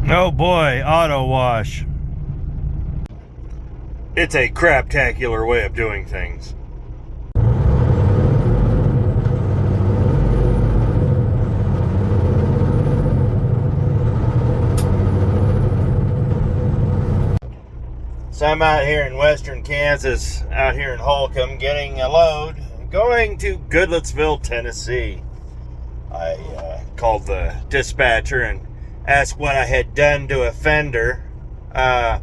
Oh boy, auto wash. It's a craptacular way of doing things. So I'm out here in western Kansas, out here in Holcomb, getting a load, going to Goodlettsville, Tennessee. I called the dispatcher and asked what I had done to a fender. But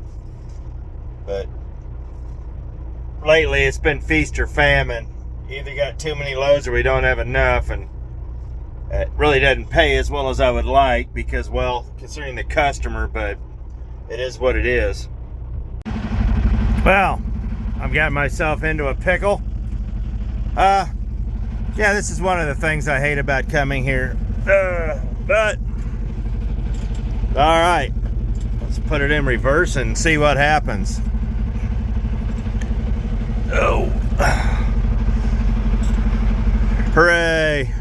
lately it's been feast or famine. Either got too many loads or we don't have enough, and it really doesn't pay as well as I would like because, well, considering the customer, but it is what it is. Well, I've got myself into a pickle. Yeah, this is one of the things I hate about coming here. But, all right, let's put it in reverse and see what happens. Oh, hooray.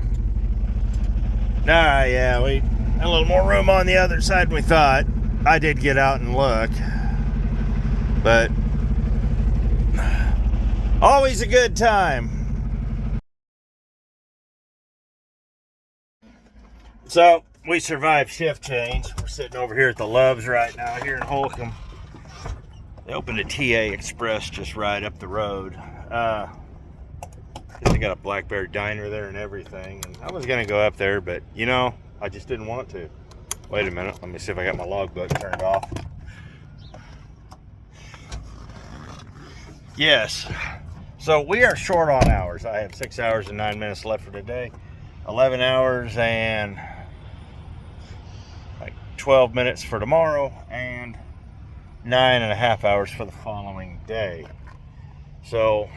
All right, yeah, we had a little more room on the other side than we thought. I did get out and look, but always a good time. So we survived shift change. We're sitting over here at the Loves right now here in Holcomb. They opened a TA Express just right up the road. They got a Black Bear diner there and everything. And I was gonna go up there, but you know, I just didn't want to. Wait a minute, let me see if I got my logbook turned off. Yes. So we are short on hours. I have 6 hours and 9 minutes left for today. 11 hours and like 12 minutes for tomorrow, and 9.5 hours for the following day. So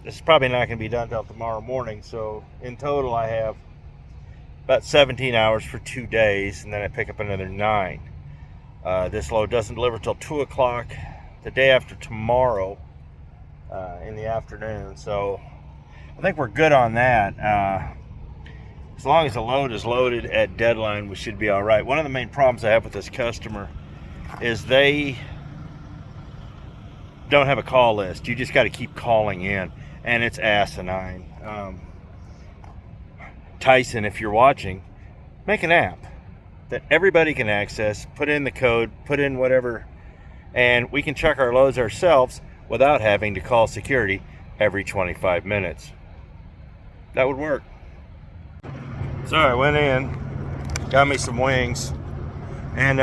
this is probably not going to be done until tomorrow morning. So in total I have about 17 hours for 2 days, and then I pick up another 9. This load doesn't deliver till 2 o'clock the day after tomorrow in the afternoon. So I think we're good on that. As long as the load is loaded at deadline, we should be all right. One of the main problems I have with this customer is they don't have a call list. You just got to keep calling in, and it's asinine. Tyson, if you're watching, make an app that everybody can access, put in the code, put in whatever, and we can check our loads ourselves without having to call security every 25 minutes. That would work. So I went in, got me some wings, and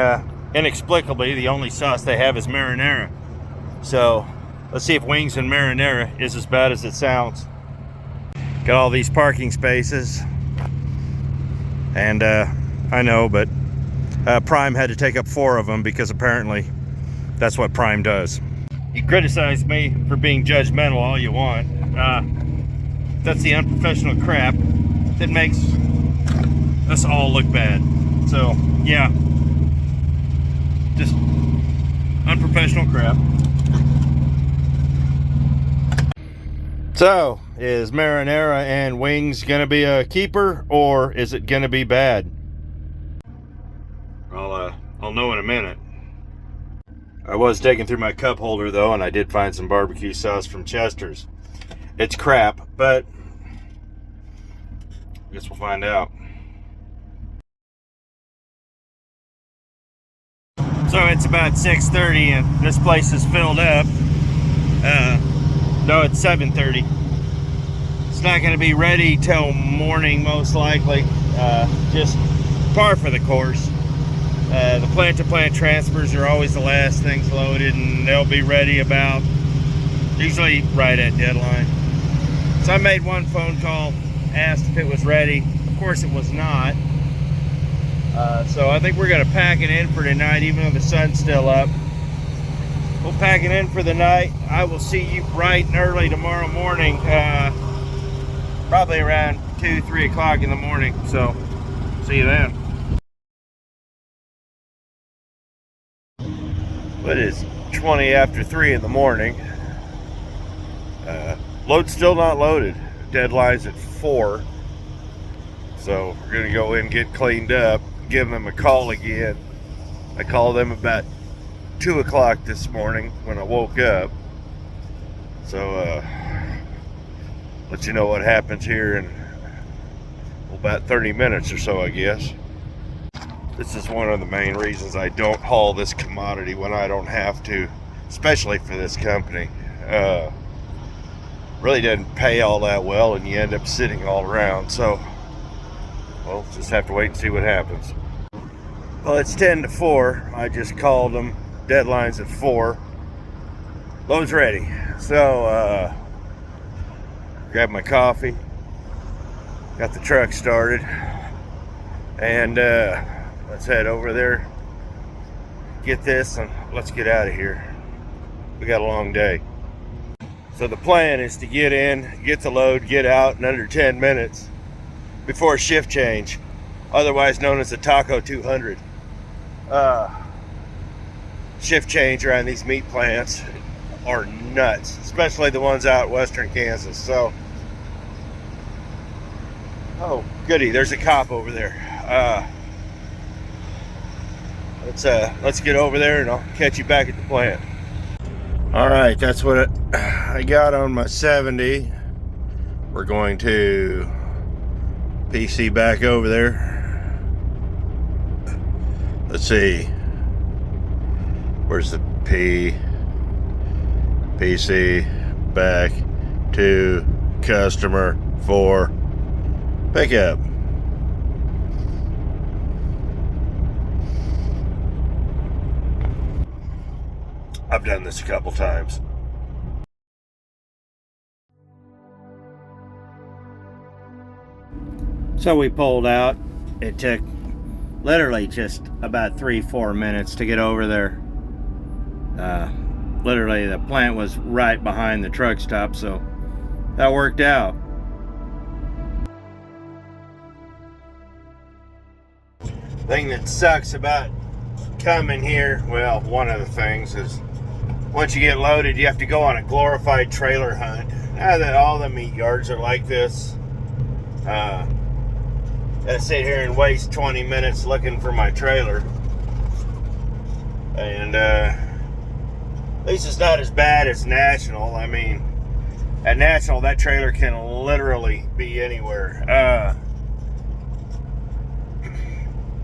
inexplicably the only sauce they have is marinara. So let's see if wings and marinara is as bad as it sounds. Got all these parking spaces, and I know, but Prime had to take up 4 of them because apparently that's what Prime does. You criticize me for being judgmental all you want. That's the unprofessional crap that makes us all look bad. So yeah, just unprofessional crap. So is marinara and wings gonna be a keeper, or is it gonna be bad? I'll know in a minute. I was digging through my cup holder though, and I did find some barbecue sauce from Chester's. It's crap, but I guess we'll find out. So it's about 6:30 and this place is filled up. No, it's 7:30. It's not going to be ready till morning most likely. Just par for the course. The plant-to-plant transfers are always the last things loaded, and they'll be ready about usually right at deadline. So I made one phone call, asked if it was ready. Of course it was not. So I think we're going to pack it in for tonight, even though the sun's still up. We'll pack it in for the night. I will see you bright and early tomorrow morning, probably around 2-3 o'clock in the morning. So see you then. It is 20 after 3 in the morning. Load's still not loaded. Deadline's at 4. So we're gonna go in and get cleaned up, give them a call again, I called them about 2 o'clock this morning when I woke up. So, let you know what happens here in about 30 minutes or so, I guess. This is one of the main reasons I don't haul this commodity when I don't have to, especially for this company. Really doesn't pay all that well, and you end up sitting all around. So, well, just have to wait and see what happens. Well, it's 10 to 4. I just called them. Deadline's at 4. Load's ready. So, grab my coffee. Got the truck started. And let's head over there. Get this, and let's get out of here. We got a long day. So the plan is to get in, get the load, get out in under 10 minutes before shift change, otherwise known as the Taco 200. Shift change around these meat plants are nuts, especially the ones out in western Kansas. So, oh goody, there's a cop over there. Let's get over there and I'll catch you back at the plant. All right, that's what I got on my 70. We're going to PC back over there. Let's see. Where's the PC back to customer for pickup. I've done this a couple times. So we pulled out. It took literally just about 3-4 minutes to get over there. Literally the plant was right behind the truck stop, so that worked out. Thing that sucks about coming here, well, one of the things is once you get loaded, you have to go on a glorified trailer hunt. Now that all the meat yards are like this, gotta sit here and waste 20 minutes looking for my trailer. And at least it's not as bad as National. I mean, at National, that trailer can literally be anywhere.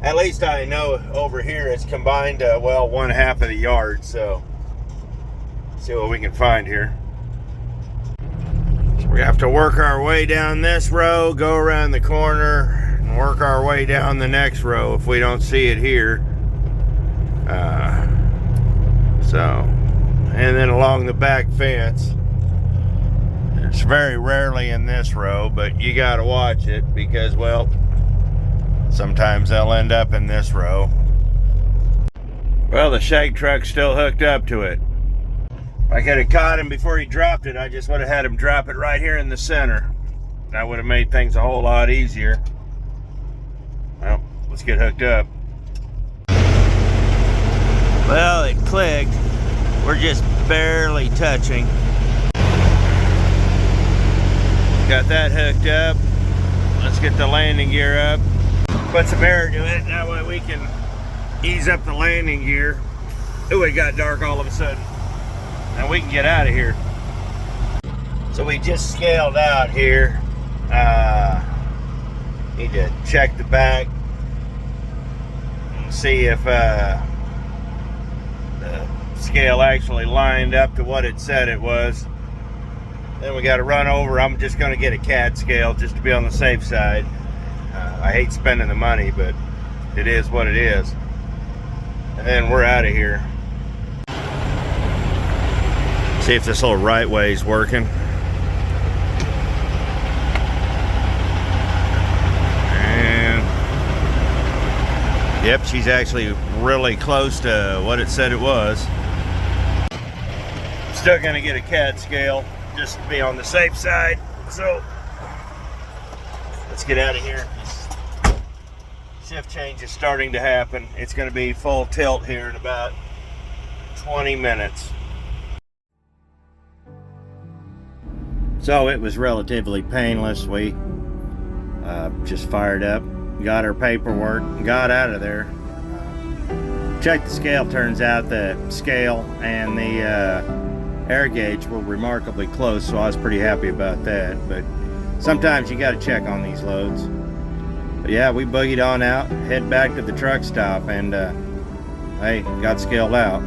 At least I know over here it's combined, well, 1/2 of the yard. So, see what we can find here. So we have to work our way down this row, go around the corner, and work our way down the next row if we don't see it here. And then along the back fence. It's very rarely in this row, but you gotta watch it because, well, sometimes they'll end up in this row. Well, the shag truck's still hooked up to it. If I could have caught him before he dropped it, I just would have had him drop it right here in the center. That would have made things a whole lot easier. Well, let's get hooked up. Well, it clicked. We're just barely touching. Got that hooked up. Let's get the landing gear up. Put some air to it, that way we can ease up the landing gear. Ooh, it got dark all of a sudden. Now we can get out of here. So we just scaled out here. Need to check the back and see if the scale actually lined up to what it said it was. Then we got to run over. I'm just going to get a CAD scale just to be on the safe side. I hate spending the money, but it is what it is. And then we're out of here. See if this little right way is working. And yep, she's actually really close to what it said it was. Still gonna get a CAD scale just to be on the safe side. So let's get out of here. Shift change is starting to happen. It's going to be full tilt here in about 20 minutes. So it was relatively painless. We just fired up, got our paperwork, got out of there. Check the scale. Turns out the scale and the air gauge were remarkably close, so I was pretty happy about that. But sometimes you got to check on these loads. But yeah, we boogied on out, head back to the truck stop, and hey, got scaled out.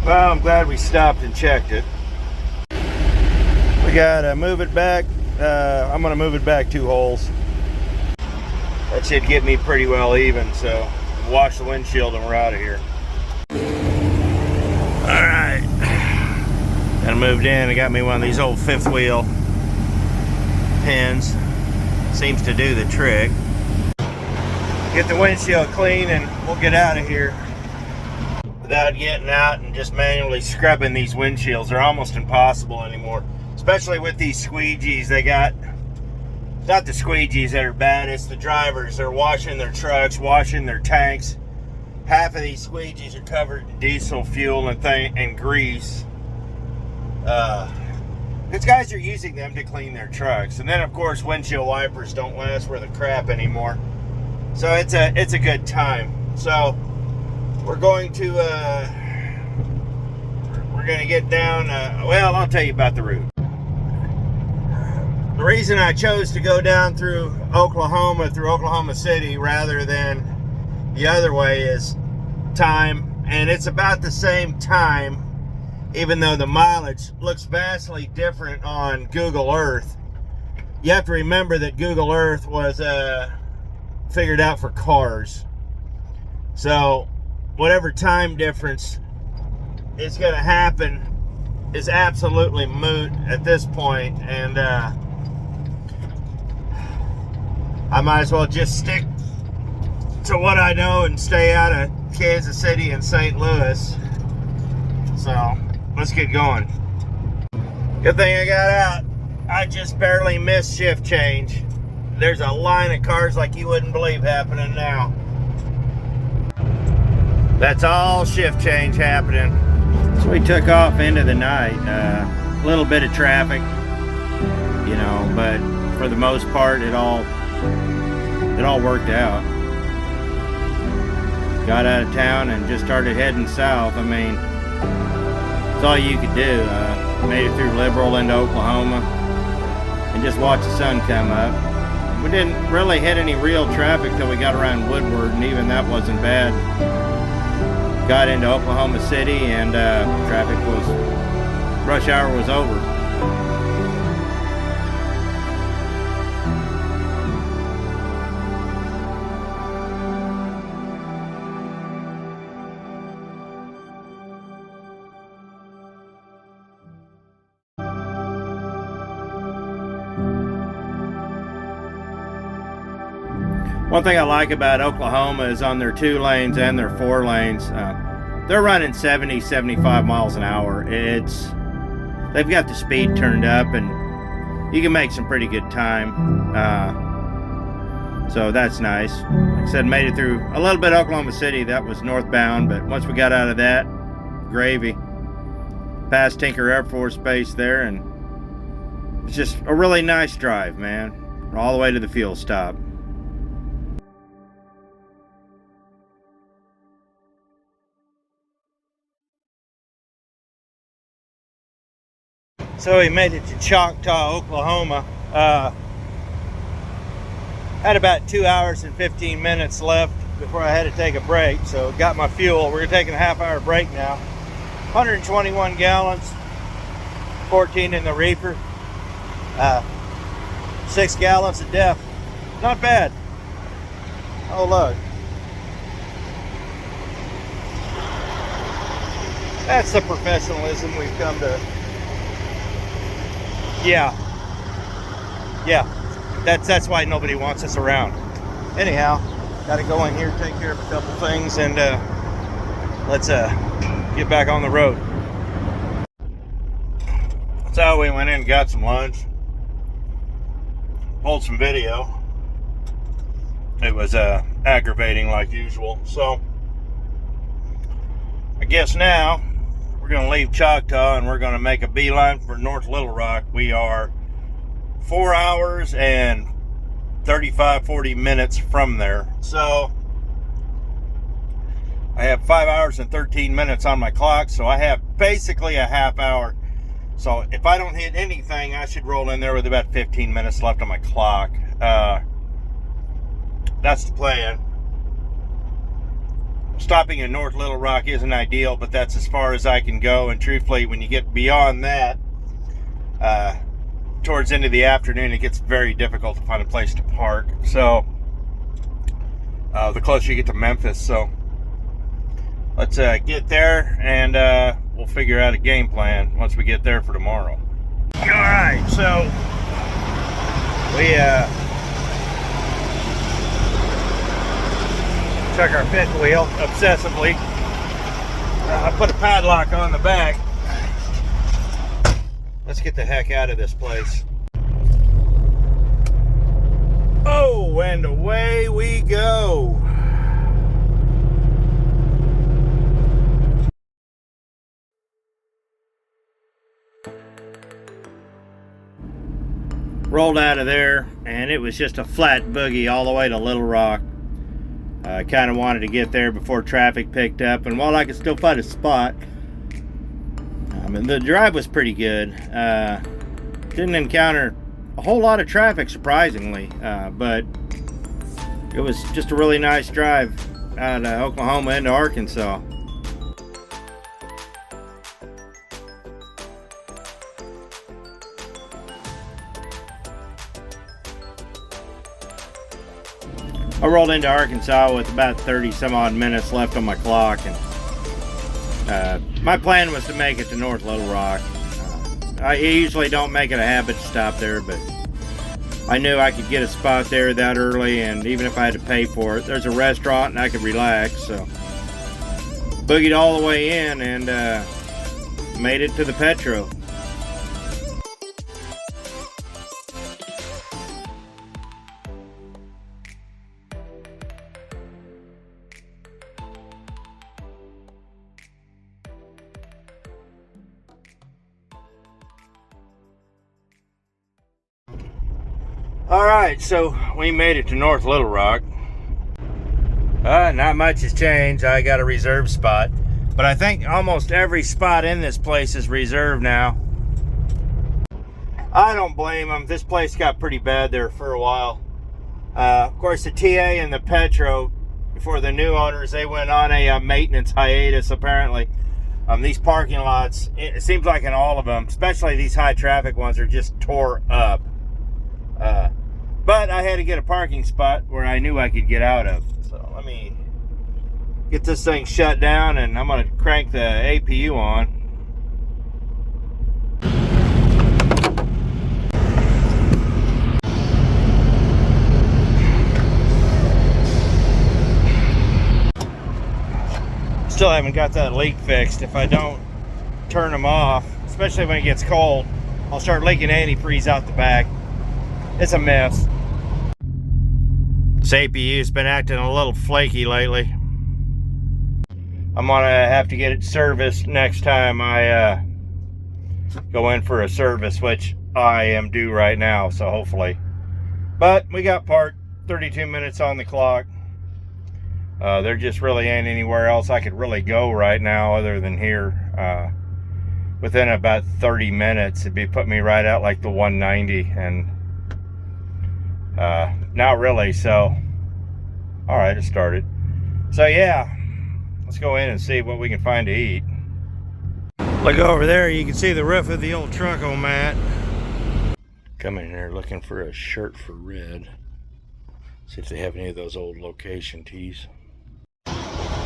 Well, I'm glad we stopped and checked it. We gotta move it back. I'm gonna move it back 2 holes. That should get me pretty well even, so wash the windshield and we're out of here. Alright. Got it moved in. I got me one of these old 5th wheel pins. Seems to do the trick. Get the windshield clean and we'll get out of here without getting out and just manually scrubbing these windshields. They're almost impossible anymore, especially with these squeegees. They got, not the squeegees that are bad, it's the drivers. They're washing their trucks, washing their tanks. Half of these squeegees are covered in diesel fuel and grease. Because guys are using them to clean their trucks. And then of course windshield wipers don't last worth a crap anymore. So it's a good time. So we're going to get down, well, I'll tell you about the route. The reason I chose to go down through Oklahoma City rather than the other way is time, and it's about the same time, even though the mileage looks vastly different on Google Earth. You have to remember that Google Earth was figured out for cars. So whatever time difference is going to happen is absolutely moot at this point, and I might as well just stick to what I know and stay out of Kansas City and St. Louis. So let's get going. Good thing I got out. I just barely missed shift change. There's a line of cars like you wouldn't believe happening now. That's all shift change happening. So we took off into the night. A little bit of traffic, you know, but for the most part, it all worked out. Got out of town and just started heading south. I mean, it's all you could do. Made it through Liberal into Oklahoma and just watched the sun come up. We didn't really hit any real traffic till we got around Woodward, and even that wasn't bad. Got into Oklahoma City and rush hour was over. One thing I like about Oklahoma is on their 2 lanes and their 4 lanes, they're running 70, 75 miles an hour. They've got the speed turned up and you can make some pretty good time. So that's nice. Like I said, made it through a little bit of Oklahoma City. That was northbound, but once we got out of that, gravy. Past Tinker Air Force Base there, and it's just a really nice drive, man. All the way to the fuel stop. So we made it to Choctaw, Oklahoma. Had about 2 hours and 15 minutes left before I had to take a break. So got my fuel. We're taking a half-hour break now. 121 gallons, 14 in the reefer, 6 gallons of def. Not bad. Oh look. That's the professionalism we've come to. Yeah, that's why nobody wants us around. Anyhow, gotta go in here, take care of a couple things, and let's get back on the road. So we went in and got some lunch, pulled some video. It was aggravating like usual. So I guess now we're going to leave Choctaw and we're going to make a beeline for North Little Rock. We are 4 hours and 35-40 minutes from there. So I have 5 hours and 13 minutes on my clock, so I have basically a half hour. So if I don't hit anything, I should roll in there with about 15 minutes left on my clock. That's the plan. Stopping in North Little Rock isn't ideal, but that's as far as I can go. And truthfully, when you get beyond that, towards the end of the afternoon, it gets very difficult to find a place to park. So the closer you get to Memphis. So let's get there and we'll figure out a game plan once we get there for tomorrow. All right, so we took our fifth wheel obsessively. I put a padlock on the back. Let's get the heck out of this place. Oh, and away we go. Rolled out of there, and it was just a flat boogie all the way to Little Rock. I kind of wanted to get there before traffic picked up, and while I could still find a spot, and the drive was pretty good. Didn't encounter a whole lot of traffic, surprisingly, but it was just a really nice drive out of Oklahoma into Arkansas. I rolled into Arkansas with about 30 some odd minutes left on my clock, and my plan was to make it to North Little Rock. I usually don't make it a habit to stop there, but I knew I could get a spot there that early, and even if I had to pay for it, there's a restaurant and I could relax. So boogied all the way in and made it to the Petro. Alright, so we made it to North Little Rock. Not much has changed. I got a reserved spot, but I think almost every spot in this place is reserved now. I don't blame them. This place got pretty bad there for a while. Of course, the TA and the Petro, before the new owners, they went on a maintenance hiatus apparently. These parking lots, it seems like in all of them, especially these high traffic ones, are just tore up. But I had to get a parking spot where I knew I could get out of. So let me get this thing shut down, and I'm going to crank the APU on. Still haven't got that leak fixed. If I don't turn them off, especially when it gets cold, I'll start leaking antifreeze out the back. It's a mess. This APU's been acting a little flaky lately. I'm gonna have to get it serviced next time I go in for a service, which I am due right now, so hopefully. But we got part, 32 minutes on the clock. There just really ain't anywhere else I could really go right now other than here. Within about 30 minutes, it'd be put me right out like the 190, and not really. So all right, it started. So yeah, let's go in and see what we can find to eat. Look over there, you can see the roof of the old Truck-O-Mat. Coming in here looking for a shirt for Red. See if they have any of those old location tees.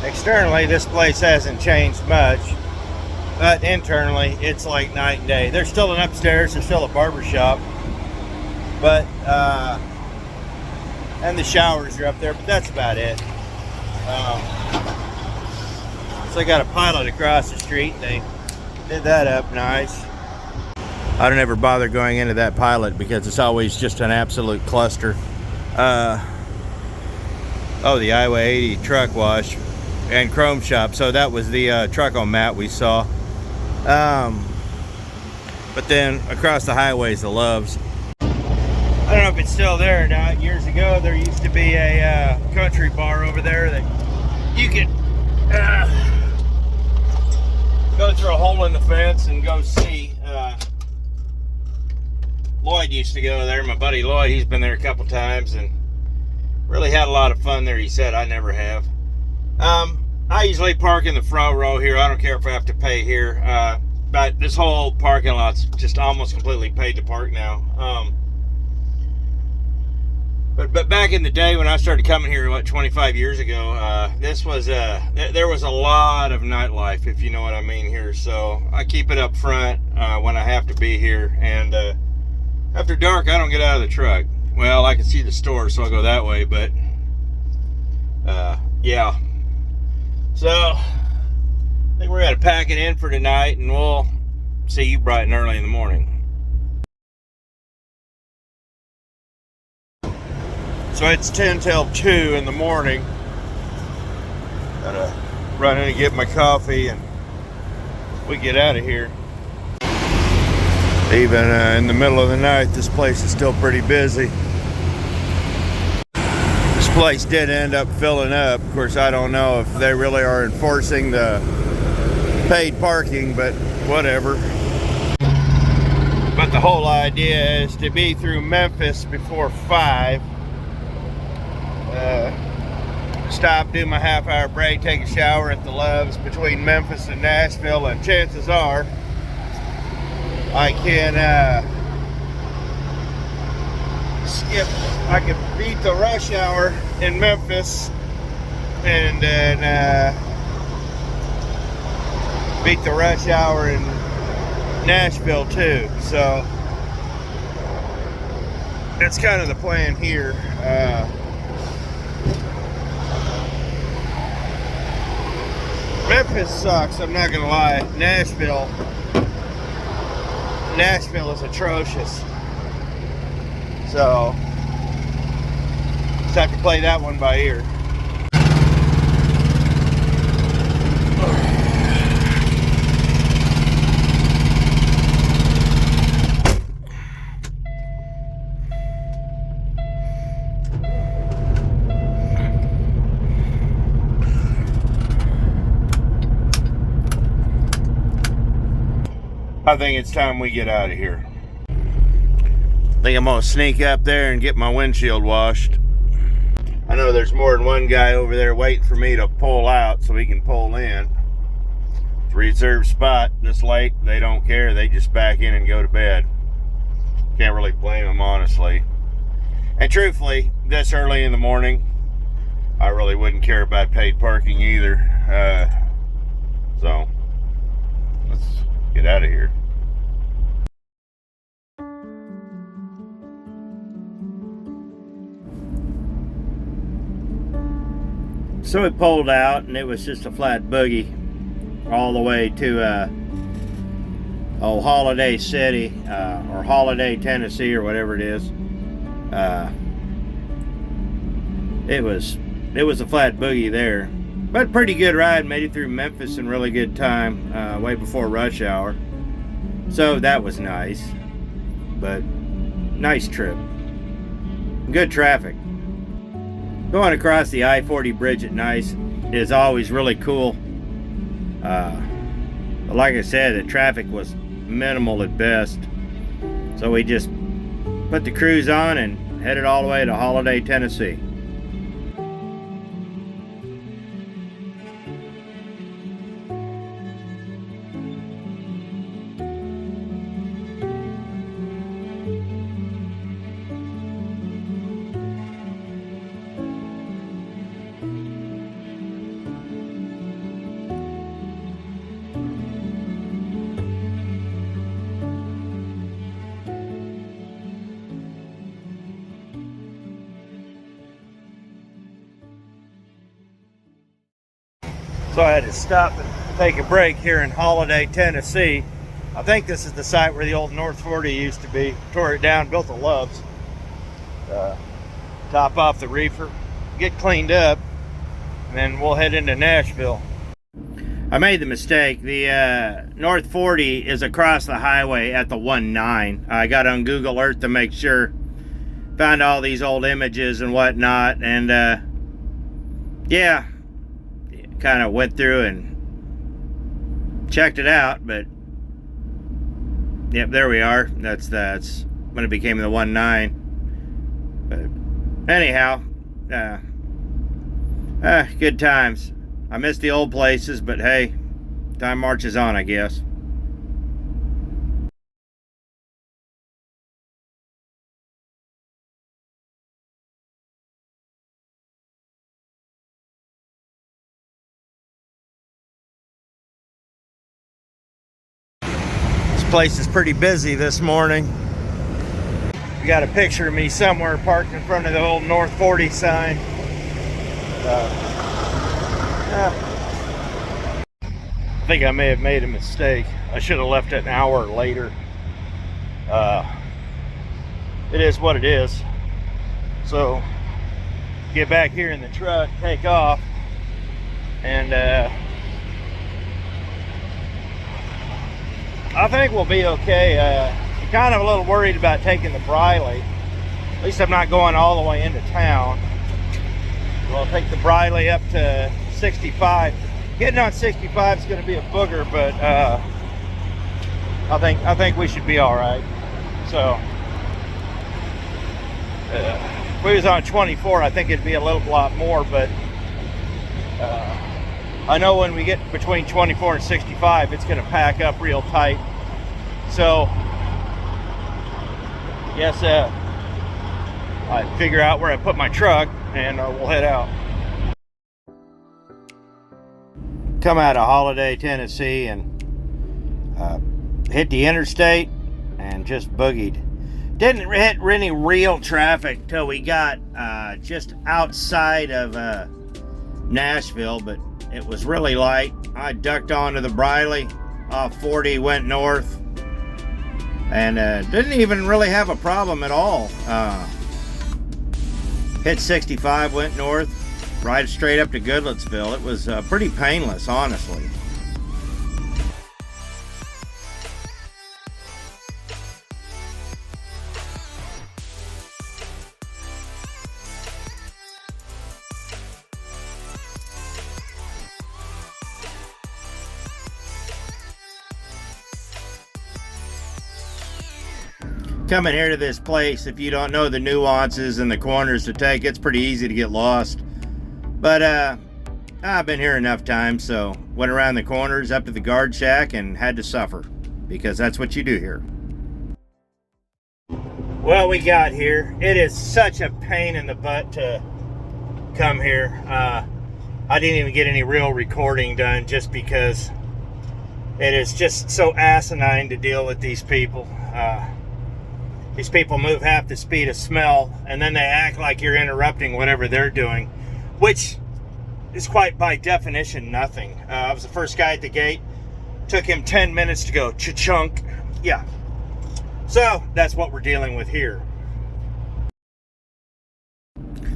Externally, this place hasn't changed much, but internally, it's like night and day. There's still an upstairs, there's still a barber shop, but and the showers are up there, but that's about it. So I got a pilot across the street. They did that up nice. I don't ever bother going into that pilot because it's always just an absolute cluster. Oh, the Highway 80 truck wash and chrome shop. So that was the truck on mat we saw. But then across the highways, the Loves. I don't know if it's still there or not. Years ago, there used to be a country bar over there that you could go through a hole in the fence and go see. Lloyd used to go there. My buddy Lloyd, he's been there a couple times and really had a lot of fun there. He said, I never have. I usually park in the front row here. I don't care if I have to pay here. But this whole parking lot's just almost completely paid to park now. But back in the day when I started coming here, what, 25 years ago, there was a lot of nightlife, if you know what I mean here. So I keep it up front when I have to be here. And after dark, I don't get out of the truck. Well, I can see the store, so I'll go that way. But yeah. So I think we're going to pack it in for tonight, and we'll see you bright and early in the morning. So it's 10 till 2 in the morning. Gotta run in and get my coffee and we get out of here. Even in the middle of the night, this place is still pretty busy. This place did end up filling up. Of course, I don't know if they really are enforcing the paid parking, but whatever. But the whole idea is to be through Memphis before 5. Stop, do my half-hour break, take a shower at the Loves between Memphis and Nashville, and chances are I can I can beat the rush hour in Memphis and then beat the rush hour in Nashville too. So that's kind of the plan here. Memphis sucks, I'm not gonna lie. Nashville is atrocious. So just have to play that one by ear. I think it's time we get out of here. I think I'm gonna sneak up there and get my windshield washed. I know there's more than one guy over there waiting for me to pull out so he can pull in. It's a reserved spot this late. They don't care. They just back in and go to bed. Can't really blame them, honestly. And truthfully, this early in the morning, I really wouldn't care about paid parking either. So let's get out of here. So it pulled out and it was just a flat boogie all the way to Holiday City or Holiday, Tennessee, or whatever it is. It was a flat boogie there, but pretty good ride. Made it through Memphis in really good time, way before rush hour. So that was nice, but nice trip. Good traffic. Going across the I-40 bridge at night is always really cool. But like I said, the traffic was minimal at best. So we just put the cruise on and headed all the way to Holiday, Tennessee. So I had to stop and take a break here in Holiday, Tennessee. I think this is the site where the old North 40 used to be. Tore it down, built the Loves. Top off the reefer, get cleaned up, and then we'll head into Nashville. I made the mistake. The North 40 is across the highway at the 19. I got on Google Earth to make sure. Found all these old images and whatnot, and yeah, kind of went through and checked it out, but yep, there we are. That's when it became the 19. But anyhow, good times. I miss the old places, but hey, time marches on, I guess. This place is pretty busy this morning. You got a picture of me somewhere parked in front of the old North 40 sign. I think I may have made a mistake. I should have left it an hour later. It is what it is. So get back here in the truck, take off, and I think we'll be okay. I'm kind of a little worried about taking the Briley. At least I'm not going all the way into town. We'll take the Briley up to 65. Getting on 65 is going to be a booger, but I think we should be all right. So if we was on 24, I think it'd be a little lot more, but I know when we get between 24 and 65, it's going to pack up real tight. So yes, I figure out where I put my truck, and we'll head out. Come out of Holiday, Tennessee, and hit the interstate and just boogied. Didn't hit any real traffic till we got just outside of Nashville, but it was really light. I ducked onto the Briley off 40, went north, and didn't even really have a problem at all. Hit 65, went north, right straight up to Goodlettsville. It was pretty painless, honestly. Coming here to this place, if you don't know the nuances and the corners to take, it's pretty easy to get lost. But I've been here enough times, so went around the corners up to the guard shack and had to suffer, because that's what you do here. Well, we got here. It is such a pain in the butt to come here. I didn't even get any real recording done just because it is just so asinine to deal with these people. These people move half the speed of smell, and then they act like you're interrupting whatever they're doing, which is quite by definition nothing. I was the first guy at the gate. Took him 10 minutes to go cha-chunk. Yeah. So that's what we're dealing with here.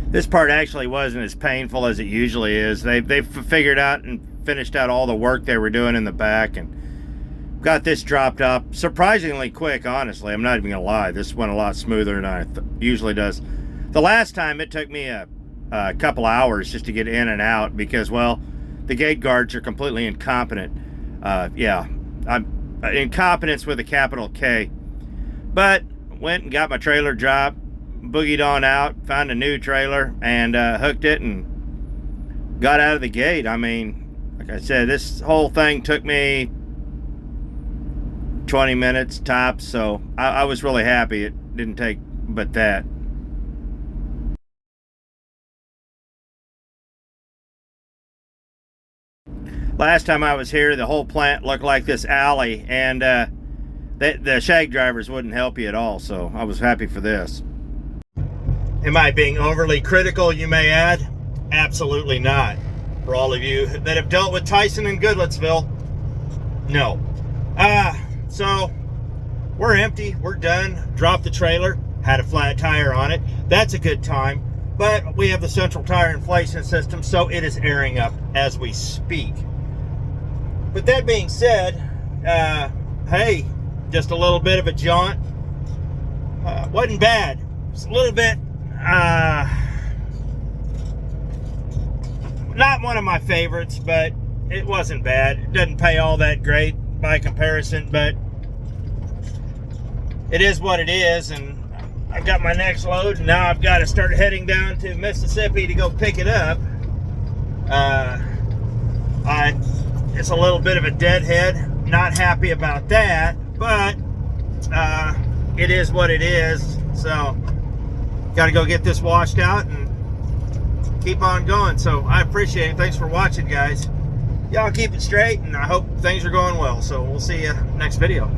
This part actually wasn't as painful as it usually is. They've figured out and finished out all the work they were doing in the back, and got this dropped off surprisingly quick, honestly. I'm not even gonna lie. This went a lot smoother than I usually does. The last time it took me a couple hours just to get in and out because, well, the gate guards are completely incompetent. Yeah, I'm incompetence with a capital K. But went and got my trailer dropped, boogied on out, found a new trailer, and hooked it and got out of the gate. I mean, like I said, this whole thing took me 20 minutes tops, so I was really happy it didn't take but that. Last time I was here, the whole plant looked like this alley, and the shag drivers wouldn't help you at all, so I was happy for this. Am I being overly critical, you may add? Absolutely not. For all of you that have dealt with Tyson and Goodlettsville, no. So we're empty, we're done. Dropped the trailer, had a flat tire on it. That's a good time. But we have the central tire inflation system, so it is airing up as we speak. But that being said, hey, just a little bit of a jaunt. Wasn't bad. It's a little bit, not one of my favorites, but it wasn't bad. It doesn't pay all that great by comparison, but it is what it is. And I've got my next load, and now I've got to start heading down to Mississippi to go pick it up. It's a little bit of a deadhead. Not happy about that, but it is what it is. So got to go get this washed out and keep on going. So I appreciate it. Thanks for watching, guys. Y'all keep it straight, and I hope things are going well. So we'll see you next video.